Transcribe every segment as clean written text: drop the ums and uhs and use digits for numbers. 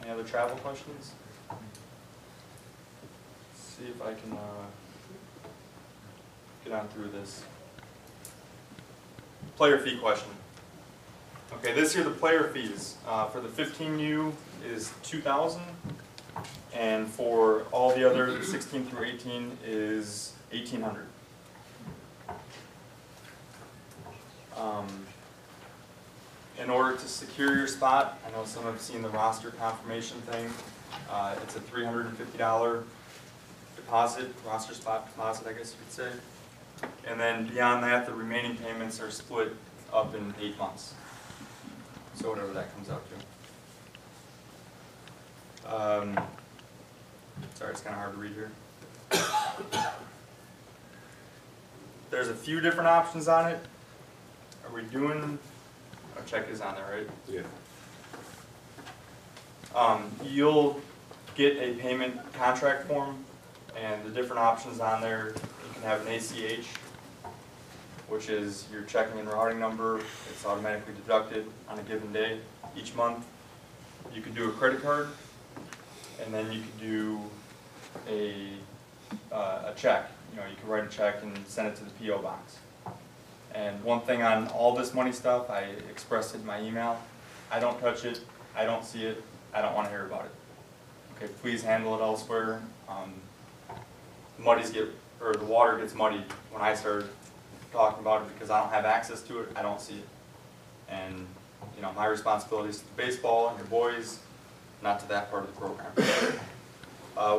Any other travel questions? Let's see if I can get on through this. Player fee question. Okay, this year the player fees for the 15U is $2,000, and for all the other 16 through 18 is $1,800. In order to secure your spot, I know some have seen the roster confirmation thing. It's a $350 deposit, roster spot deposit, I guess you could say. And then beyond that, the remaining payments are split up in 8 months. So whatever that comes out to. Sorry, it's kind of hard to read here. There's a few different options on it. Are we doing, our check is on there, right? Yeah. You'll get a payment contract form, and the different options on there, you can have an ACH, which is your checking and routing number. It's automatically deducted on a given day each month. You could do a credit card, and then you could do a check. You know, you can write a check and send it to the P.O. box. And one thing on all this money stuff, I expressed it in my email. I don't touch it. I don't see it. I don't want to hear about it. Okay, please handle it elsewhere. The water gets muddied when I start talking about it because I don't have access to it. I don't see it. And you know, my responsibility is to baseball and your boys, not to that part of the program.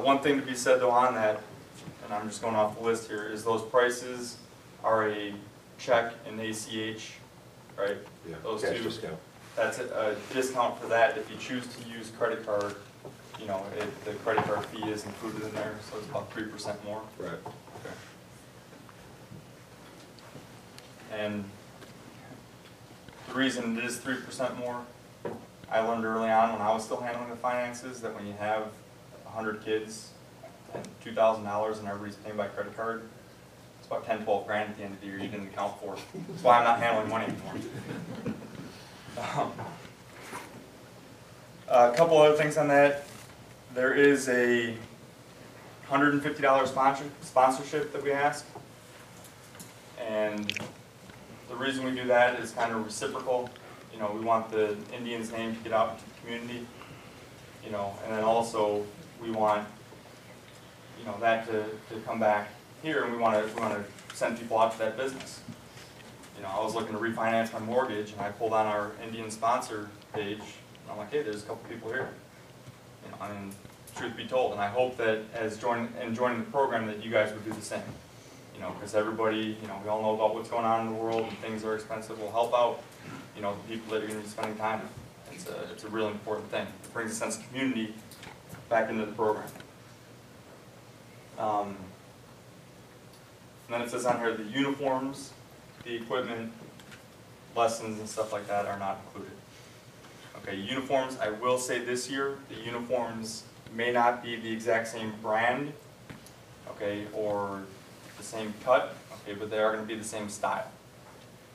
One thing to be said though on that, and I'm just going off the list here, is those prices are a check and ACH, right? Yeah. Those Cash two. discount. That's a discount for that. If you choose to use credit card, you know, the credit card fee is included in there, so it's about 3% more. Right. Okay. And the reason it is 3% more, I learned early on when I was still handling the finances that when you have 100 kids and $2,000 and everybody's paying by credit card, it's about 10, 12 grand at the end of the year you didn't account for. That's why I'm not handling money anymore. A couple other things on that. There is a $150 sponsorship that we ask, and the reason we do that is kind of reciprocal. You know, we want the Indians' name to get out into the community. You know, and then also we want, you know, that to come back here, and we want to send people out to that business. You know, I was looking to refinance my mortgage, and I pulled on our Indian sponsor page, and I'm like, hey, there's a couple people here. You know, I mean, truth be told, and I hope that as joining the program that you guys would do the same. You know, because everybody, you know, we all know about what's going on in the world, and things are expensive. We'll help out, you know, the people that you're going to be spending time with. It's a really important thing. It brings a sense of community back into the program. And then it says on here the uniforms, the equipment, lessons, and stuff like that are not included. Okay, uniforms, I will say this year, the uniforms may not be the exact same brand, okay, or the same cut, okay, but they are going to be the same style.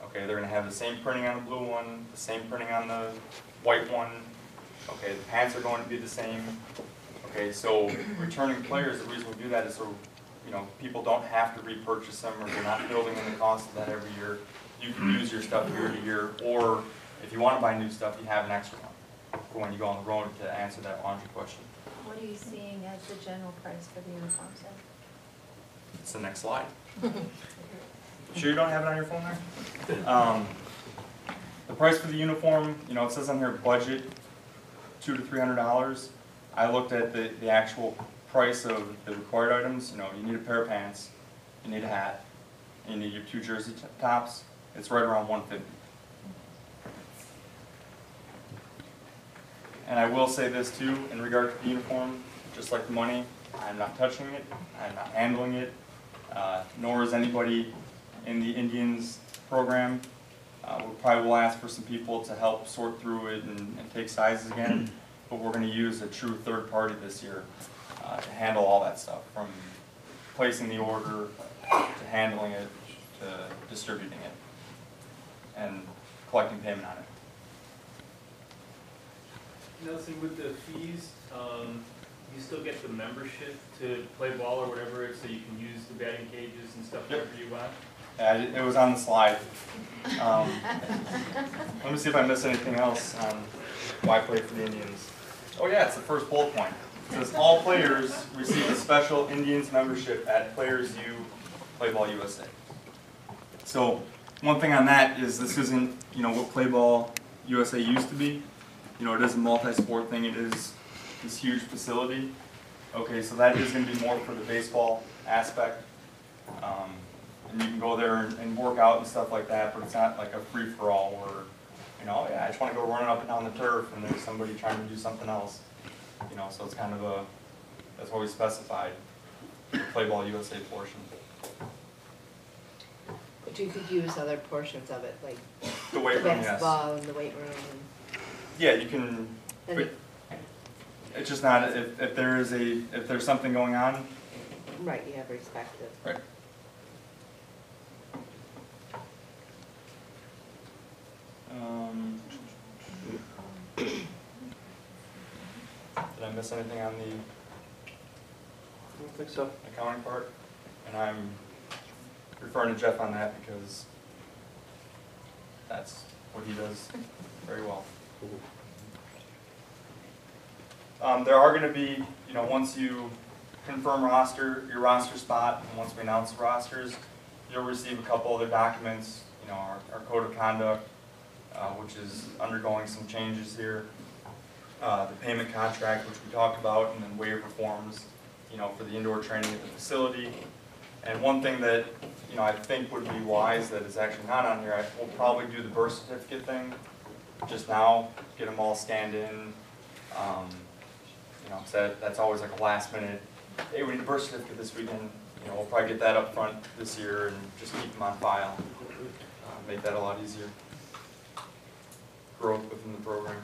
Okay, they're going to have the same printing on the blue one, the same printing on the white one. Okay, the pants are going to be the same. Okay, so returning players, the reason we do that is so, you know, people don't have to repurchase them, or they're not building in the cost of that every year. You can use your stuff year to year, or if you want to buy new stuff, you have an extra one for when you go on the road, to answer that laundry question. What are you seeing as the general price for the uniforms then? It's the next slide. Sure you don't have it on your phone there? The price for the uniform, you know, it says on here budget $200 to $300. I looked at the actual price of the required items. You know, you need a pair of pants, you need a hat, and you need your 2 jersey tops. It's right around $150. And I will say this too, in regard to the uniform, just like the money, I'm not touching it, I'm not handling it, nor is anybody in the Indians program. We probably will ask for some people to help sort through it and take sizes again, but we're going to use a true third party this year to handle all that stuff, from placing the order to handling it to distributing it and collecting payment on it. Nelson, with the fees, you still get the membership to play ball or whatever, so you can use the batting cages and stuff Yep. whenever you want? Yeah, it was on the slide. Let me see if I missed anything else on why play for the Indians. Oh yeah, it's the first bullet point. It says all players receive a special Indians membership at Players U Play Ball USA. So one thing on that is this isn't, you know, what Play Ball USA used to be. You know, it is a multi-sport thing. It is this huge facility. Okay, so that is going to be more for the baseball aspect. And you can go there and work out and stuff like that, but it's not like a free-for-all where, you know, yeah, I just want to go running up and down the turf and there's somebody trying to do something else. You know, so it's kind of a, that's what we specified, the Play Ball USA portion. But you could use other portions of it, like The weight room, yes. basketball and the weight room Yeah, you can, and. but it's just not, if there's something going on. Right, you have respective. Right. Did I miss anything on the I don't think so. accounting part? And I'm referring to Jeff on that because that's what he does very well. There are going to be, you know, once you confirm your roster spot, and once we announce the rosters, you'll receive a couple other documents, you know, our code of conduct, which is undergoing some changes here, the payment contract, which we talked about, and then waiver forms, you know, for the indoor training at the facility. And one thing that, you know, I think would be wise that is actually not on here, we'll probably do the birth certificate thing just now, get them all scanned in. You know, so that's always like a last minute, hey, we need a birth certificate this weekend. You know, we'll probably get that up front this year and just keep them on file. Make that a lot easier. Growth within the program.